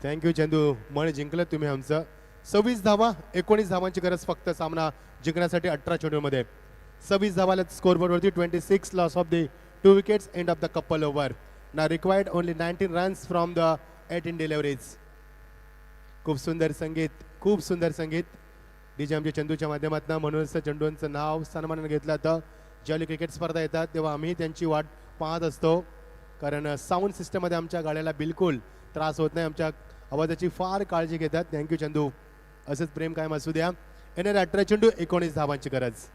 Thank you Chandu. मन जिंकलं तुम्ही आमचं. 26 धावा 19 धावांची गरज फक्त सामना जिंकण्यासाठी 18 चेंडूमध्ये. 26 धावाला स्कोरबोर्डवरती. 26 loss of the 2 wickets. End of the couple over. ना required only 19 runs from the 18 deliveries. खूप सुंदर संगीत. खूप सुंदर संगीत डीजे आमच्या चंदूच्या माध्यमातून. म्हणूनच चंदूंचं नाव सन्मानाने घेतलं जातं. ज्यावेळी क्रिकेट स्पर्धा येतात तेव्हा आम्ही त्यांची वाट पाहत असतो कारण साऊंड सिस्टममध्ये आमच्या गाड्याला बिलकुल त्रास होत नाही. आमच्या आवाजाची फार काळजी घेतात. थँक्यू चंदू. असंच प्रेम कायम असू द्या. येणारे 18 चेंडू 19 धावांची गरज.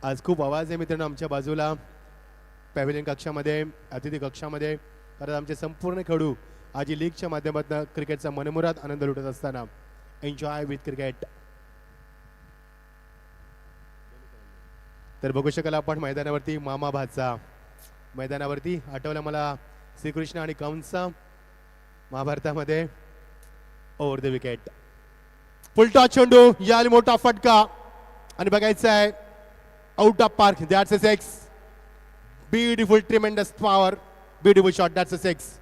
आज खूप आवाज आहे मित्रांनो आमच्या बाजूला पॅव्हिलियन कक्षामध्ये, अतिथी कक्षामध्ये. कारण आमचे संपूर्ण खेळाडू आज लीगच्या माध्यमातून क्रिकेटचा मनमुराद आनंद लुटत असताना. Enjoy with cricket. तर बघू शकाल आपण मैदानावरती मामा भाचा. मैदानावरती आठवलं मला श्रीकृष्ण आणि कंस महाभारतामध्ये. Over the wicket. Full toss चेंडू. याल मोठा फटका आणि बघायचं आहे out of park. That's a 6. Beautiful tremendous power. Beautiful shot. That's a 6.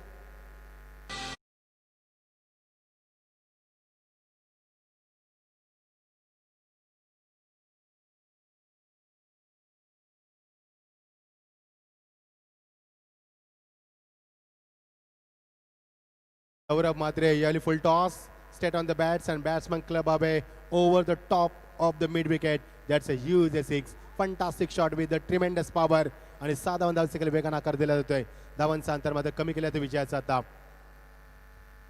Gaurav Matre, Yali full toss, straight on the bats and batsman club away over the top of the mid wicket. That's a huge 6. Fantastic shot with the tremendous power. आणि 6 धावांचा second वेगानं आकार दिला जातोय. धावांचा अंतर मात्र कमी केला तर विजयाचा आता.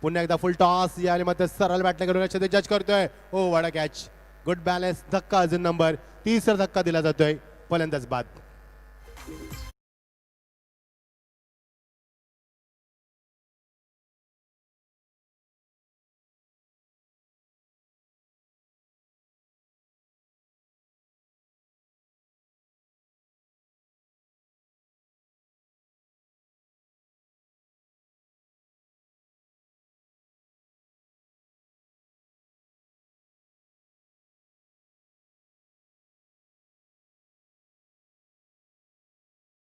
पुन्हा एकदा फुल टॉस. याली मात्र सरळ बॅटला करून जज करतोय. ओ वाडा कॅच. Good balance. धक्का अजून नंबर 3 धक्का दिला जातोय. फलंदाज बाद.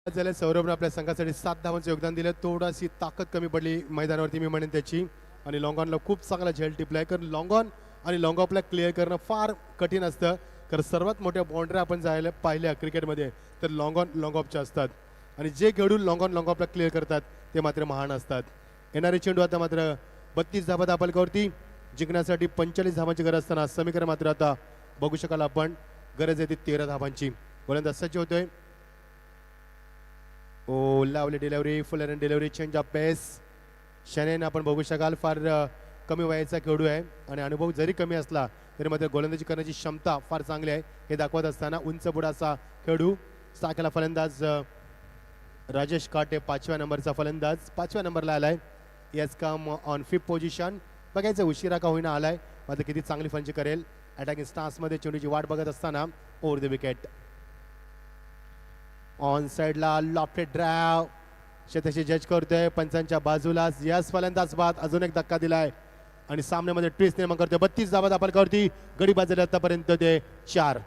झालं. सौरभने आपल्या संघासाठी 7 धावांचं योगदान दिलं. थोडाशी ताकद कमी पडली मैदानावरती मी म्हणेन त्याची. आणि लॉंग ऑनला खूप चांगला झेल टिपलाय कारण लॉंग ऑन आणि लॉंग ऑफला क्लिअर करणं फार कठीण असतं. कारण सर्वात मोठ्या बाउंड्री आपण जायला पाहिल्या क्रिकेटमध्ये तर लॉंग ऑन लॉंग ऑफच्या असतात आणि जे खेळून लॉंग ऑन लॉंग ऑफला क्लिअर करतात ते मात्र महान असतात. येणारे चेंडू आता मात्र 32 धावा दाखल जिंकण्यासाठी 45 धावांची गरज असताना समीकरण मात्र आता बघू शकाल आपण गरज येते 13 धावांची. गोलंदाज सज्ज होतोय. ओ लावली delivery. Full run delivery. Change of pace. शनेन आपण बघू शकाल फार कमी वयाचा खेळाडू आहे आणि अनुभव जरी कमी असला तरी मात्र गोलंदाजी करण्याची क्षमता फार चांगली आहे हे दाखवत असताना उंच बुडाचा खेळाडू. साकेला फलंदाज राजेश काटे 5व्या नंबरचा फलंदाज 5व्या नंबरला आलाय. Yes come on 5th position. बघायचं उशिरा का होईना आलाय मात्र किती चांगली फंजी करेल. अटॅकिंग स्टान्समध्ये चेंडूची वाट बघत असताना ओव्हर द विकेट. ऑन साइडला लॉफ्टेड ड्राइव. शेताशी जज करतोय पंचांच्या बाजूला. यस फलंदाज बाद. अजून एक धक्का दिलाय आणि सामन्यामध्ये ट्विस्ट निर्माण करतोय. 32 धावा दाखल करती. गडी बाजूला आतापर्यंत ते 4.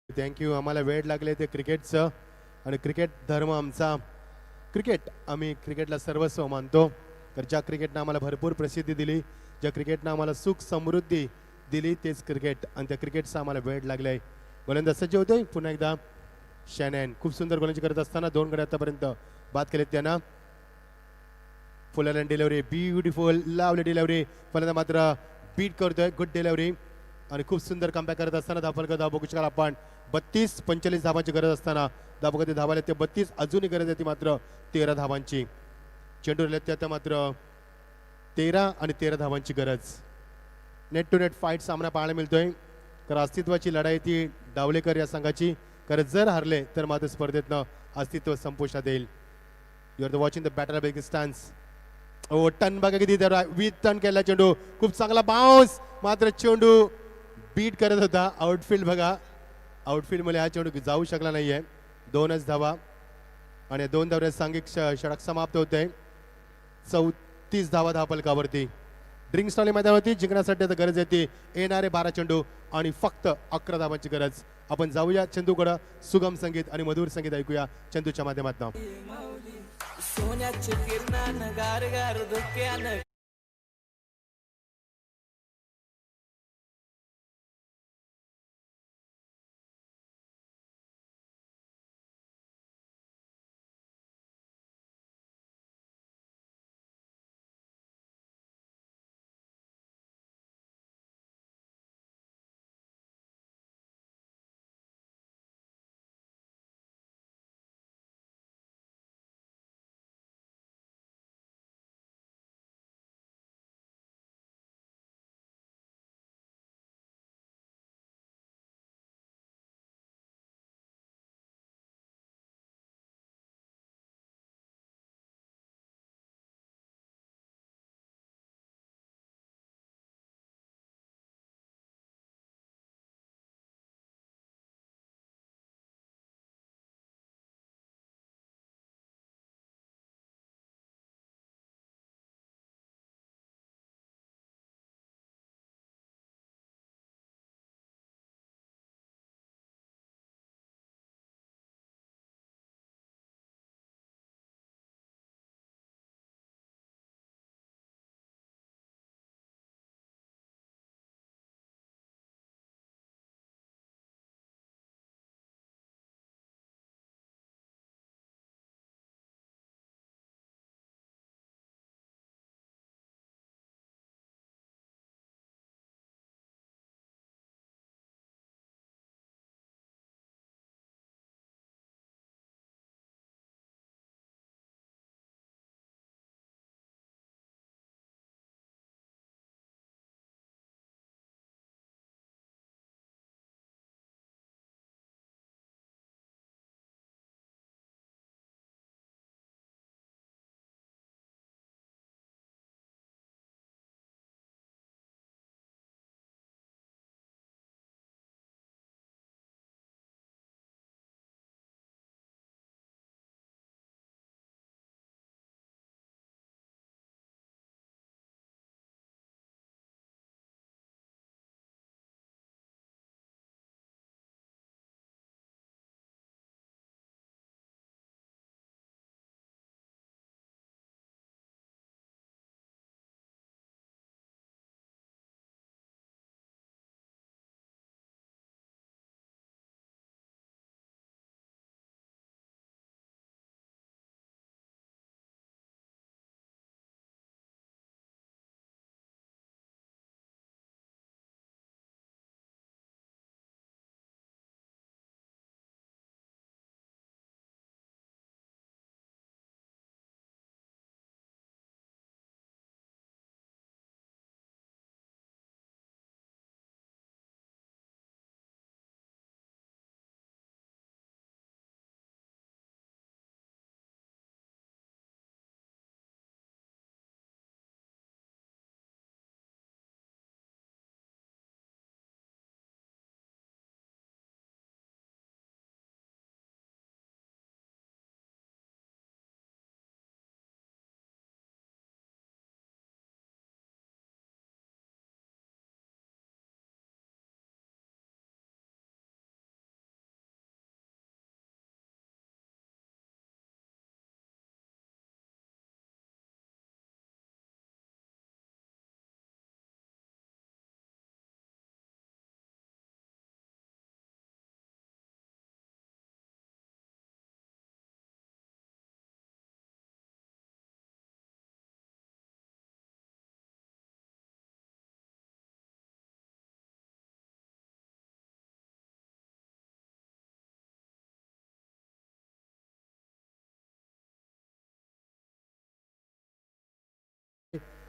थँक्यू. आम्हाला वेळ लागले ते क्रिकेटचं आणि क्रिकेट धर्म आमचा क्रिकेट आम्ही क्रिकेटला सर्वस्व मानतो. तर ज्या क्रिकेटनं आम्हाला भरपूर प्रसिद्धी दिली, ज्या क्रिकेटनं आम्हाला सुख समृद्धी दिली, तेच क्रिकेट आणि त्या क्रिकेटचा आम्हाला वेळ लागलाय. गोलंदाज सज्ज होते पुन्हा एकदा शॅनॅन खूप सुंदर गोलंदाजी करत असताना 2 गडी आतापर्यंत बाद केलेत त्यांना. फुल अँड डिलिव्हरी ब्युटिफुल लावली डिलिव्हरी फलंदाज मात्र बीट करतोय गुड डिलिव्हरी आणि खूप सुंदर कमबॅक करत असताना धावफलक धाव बघू शकाल आपण 32-45 धावांची गरज असताना धावकते धावाले ते 32 अजूनही गरज आहे ती मात्र 13 धावांची. चेंडू राहिले आता मात्र 13 आणि 13 धावांची गरज. नेट टू नेट फाईट सामना पाहायला मिळतोय. तर अस्तित्वाची लढाई ती डावलेकर या संघाची. कारण जर हरले तर मात्र स्पर्धेतनं अस्तित्व संपुष्टात येईल. You are the watching the batter big stance. Oh टन बघा किती विथ टन केला चेंडू खूप चांगला बाउन्स मात्र चेंडू बीट करत होता. आउटफील्ड बघा आउटफील्ड मध्ये हा चेंडू जाऊ शकला नाहीये. 2च धावा आणि 2 धावण्यात सांघिक षटक समाप्त होते. 34 धावा धावफलकावरती. ड्रिंक स्टॉली मैदानावरती जिंकण्यासाठी आता गरज येते येणारे 12 चेंडू आणि फक्त 11 धावांची गरज. आपण जाऊया चंदूकडं सुगम संगीत आणि मधुर संगीत ऐकूया चंदूच्या माध्यमातून. सोन्याचे किरणानं गार गार धुक्यानं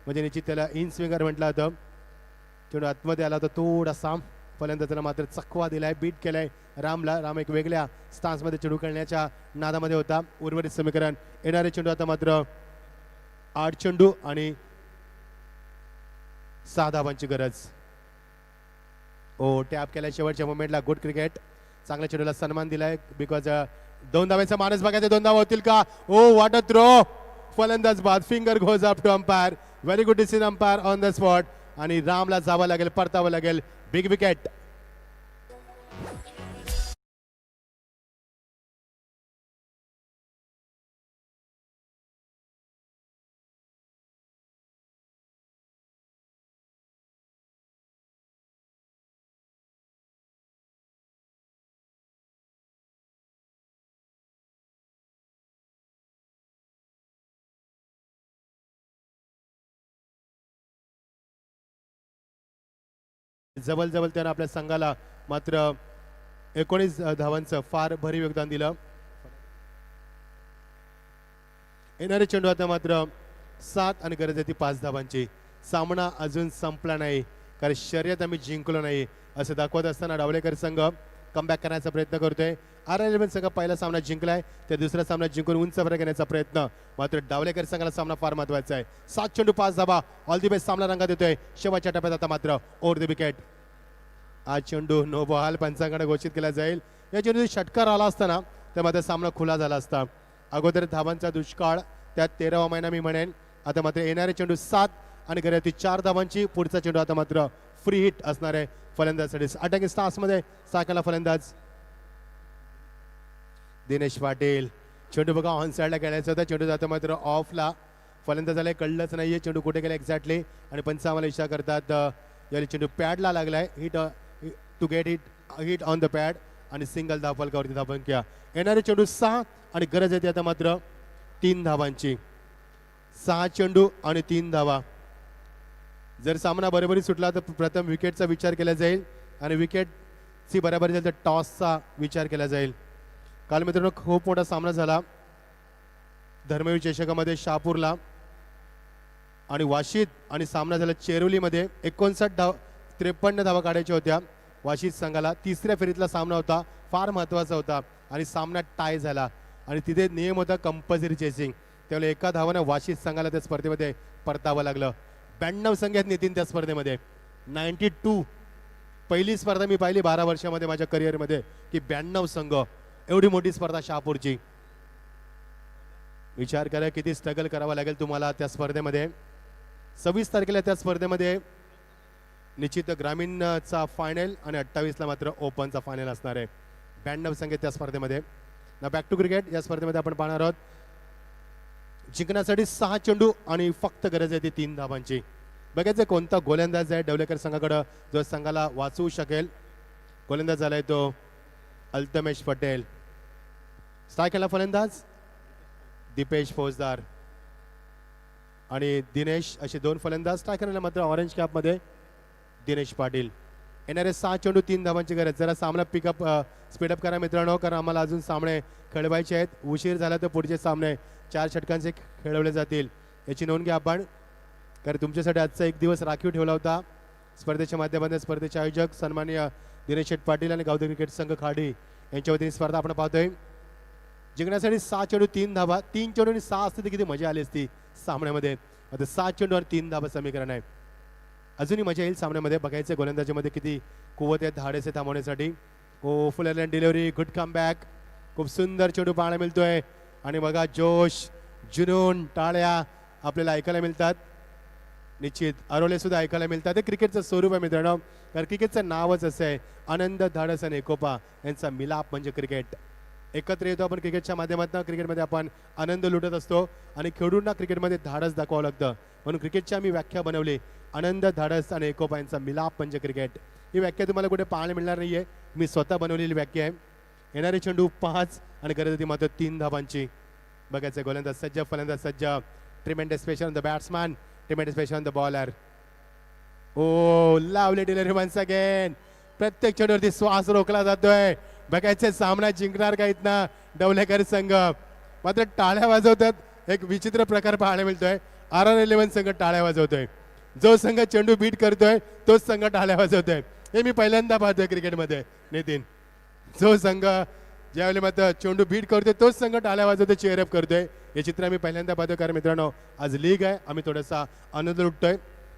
म्हणजे निश्चित त्याला इन स्विंगर म्हटलं होतं. चेंडू आतमध्ये आला होता थोडासा, फलंदाजाला मात्र चकवा दिलाय, बीट केलाय रामला. राम एक वेगळ्या स्टान्समध्ये चेंडू खेळण्याच्या नादामध्ये होता. उर्वरित समीकरण येणारे चेंडू आता मात्र 8 चेंडू आणि 6 धावांची गरज. ओ टॅप केल्या शेवटच्या मोमेंटला. Good cricket. चांगल्या चेंडूला सन्मान दिलाय बिकॉज 2 धावांचा मानस बघायचा. 2 धावा होतील का? Oh what a throw. फलंदाज बाद. Finger goes up to umpire. Very good decision umpire on the spot. आणि रामला जावं लागेल, परतावं लागेल. Big wicket. जवळ जवळ त्यानं आपल्या संघाला मात्र 19 धावांचं फार भरीव योगदान दिलं. येणारे चेंडू आता मात्र 7 आणि गरज आहे ती 5 धावांची. सामना अजून संपला नाही, कारण शर्यत आम्ही जिंकलो नाही असं दाखवत असताना डावलेकर संघ कमबॅक करण्याचा प्रयत्न करतोय. RR11 संघ पहिला सामना जिंकलाय, तर दुसरा सामना जिंकून उंच फरक घेण्याचा प्रयत्न. मात्र डावलेकर संघाला सामना फार महत्वाचा आहे. 7 चेंडू 5 धावा. All the best. सामना रंगात येतोय शेवटच्या टप्प्यात आता मात्र ओव्हर द विकेट. आज चेंडू नो बॉल पंचांकडे घोषित केला जाईल. या चेंडू षटकार आला असताना तर मात्र सामना खुला झाला असता. अगोदर धावांचा दुष्काळ, त्यात 13वा महिना मी म्हणेन. आता मात्र येणारे चेंडू 7 आणि गरज 4 धावांची. पुढचा चेंडू आता मात्र फ्री हिट असणार आहे फलंदाजासाठी. अटॅकिंग स्टार्स मध्ये साकाला फलंदाज दिनेश पाटील. चेंडू बघा ऑन साइडला खेळायचा होता, चेंडू जातो मात्र ऑफला. फलंदाजाला कळलंच नाहीये चेंडू कुठे गेला एक्झॅक्टली, आणि पंच आम्हाला इशारा करतात याला चेंडू पॅडला लागलाय. Hit to get hit on the pad, आणि सिंगल धावफलकावरती धावसंख्या. येणारे चेंडू 6 आणि गरज येते आता मात्र 3 धावांची. 6 चेंडू आणि 3 धावा. जर सामना बरोबरी सुटला तर प्रथम विकेटचा विचार केला जाईल, आणि विकेटची बरोबरी झाली तर टॉसचा विचार केला जाईल. काल मित्रांनो खूप मोठा सामना झाला धर्मवीर चषकामध्ये शहापूरला आणि वाशीत, आणि सामना झाला चेरोलीमध्ये. 53 धावा काढायच्या होत्या वाशीत संघाला. तिसऱ्या फेरीतला सामना होता, फार महत्वाचा होता, आणि सामना टाय झाला. आणि तिथे नियम होता कंपल्सरी चेसिंग. त्यामुळे एका धावानं वाशीत संघाला त्या स्पर्धेमध्ये परतावं लागलं. 92 संघ आहेत नितीन त्या स्पर्धेमध्ये. 92. पहिली स्पर्धा मी पाहिली 12 वर्षामध्ये माझ्या करिअरमध्ये की 92 संघ, एवढी मोठी स्पर्धा शहापूरची. विचार करा किती स्ट्रगल करावा लागेल तुम्हाला त्या स्पर्धेमध्ये. 26 तारखेला त्या स्पर्धेमध्ये निश्चित ग्रामीणचा फायनल, आणि 28ला मात्र ओपनचा फायनल असणार आहे. 92 संघ त्या स्पर्धेमध्ये. ना बॅक टू क्रिकेट. या स्पर्धेमध्ये आपण पाहणार आहोत जिंकण्यासाठी 6 चेंडू आणि फक्त गरज आहे ती 3 धावांची. बघायचं कोणता गोलंदाज आहे डवलेकर संघाकडं जो संघाला वाचवू शकेल. गोलंदाज झालाय तो अल्तमेश पटेल. स्ट्रायकरला फलंदाज दीपेश फौजदार आणि दिनेश, असे 2 फलंदाज. स्ट्रायकरला मात्र ऑरेंज कॅपमध्ये दिनेश पाटील. येणारे 6 चेंडू 3 धावांची गरज. जरा सामना पिकअप स्पीडअप करा मित्रांनो, कारण आम्हाला अजून सामने खेळवायचे आहेत. उशीर झाला तर पुढचे सामने 4 षटकांचे खेळवले जातील, याची नोंद घ्या आपण, कारण तुमच्यासाठी आजचा एक दिवस राखीव ठेवला होता. स्पर्धेच्या माध्यमातून स्पर्धेचे आयोजक सन्माननीय दिनेश शेठ पाटील आणि गावदेवी क्रिकेट संघ खाडी यांच्या वतीने स्पर्धा आपण पाहतोय. जिंकण्यासाठी 6 चेंडू 3 धावा. 3 चेंडू आणि 6 असते तर किती मजा आली असती सामन्यामध्ये. आता 7 चेंडू आणि 3 धावा समीकरण आहे. अजूनही मजा येईल सामन्यामध्ये. बघायचं गोलंदाजीमध्ये किती कुवत आहे धाडस आहे थांबवण्यासाठी. Oh full airline delivery, good come back. खूप सुंदर चेंडू पाहायला मिळतोय, आणि बघा जोश, जुनून, टाळ्या आपल्याला ऐकायला मिळतात. निश्चित अरोले सुद्धा ऐकायला मिळतात. हे क्रिकेटचं स्वरूप आहे मित्रांनो, कारण क्रिकेटचं नावच असं आहे. आनंद, धाडस आणि एकोपा यांचा मिलाप म्हणजे क्रिकेट. एकत्र येतो आपण क्रिकेटच्या माध्यमातून. क्रिकेटमध्ये आपण आनंद लुटत असतो, आणि खेळूंना क्रिकेटमध्ये धाडस दाखवावं लागतं. म्हणून क्रिकेटची आम्ही व्याख्या बनवली, आनंद, धाडस आणि एकोपा यांचा मिलाप म्हणजे क्रिकेट. ही व्याख्या तुम्हाला कुठे पाहायला मिळणार नाहीये, मी स्वतः बनवलेली व्याख्या आहे. येणारे चेंडू 5 आणि गरज होती मात्र 3 धावांची. बघायचं गोलंदाज सज्ज, फलंदाज सज्ज. Tremendous pressure on the batsman, tremendous pressure on the bowler. Oh लावली डिलिव्हरी वन्स अगेन. प्रत्येक चेंडूवरती श्वास रोखला जातोय. बघायचे सामना जिंकणार का इथनं डवलेकर संघ. मात्र टाळ्या वाजवतात, एक विचित्र प्रकार पाहायला मिळतोय. RR11 संघ टाळ्या वाजवतोय. जो संघ चेंडू बीट करतोय तोच संघ टाळ्या वाजवतोय. हे मी पहिल्यांदा पाहतोय क्रिकेटमध्ये नितीन. जो संघ ज्यावेळी मात्र चेंडू बीट करतोय तोच संघ टाळ्या वाजवतोय, चेअरअप करतोय. हे चित्र मी पहिल्यांदा पाहतोय. कारण मित्रांनो आज लीग आहे, आम्ही थोडासा आनंद लुटतोय.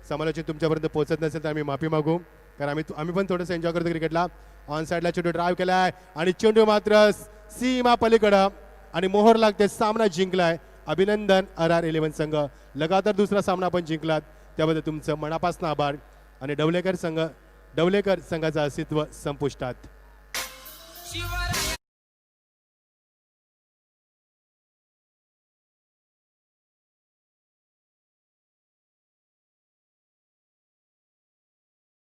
समालोचन तुमच्यापर्यंत पोहोचत नसेल तर आम्ही माफी मागू, कारण आम्ही पण थोडंसं एन्जॉय करतो क्रिकेटला. ऑन साईडला चेंडू ड्राईव्ह केलाय आणि चेंडू मात्र सीमा पलीकडं आणि मोहर लागते. सामना जिंकलाय. अभिनंदन RR11 संघ. लगातार दुसरा सामना पण जिंकलात, त्याबद्दल तुमचं मनापासून आभार. आणि डवलेकर संघाचं अस्तित्व संपुष्टात. शिवराय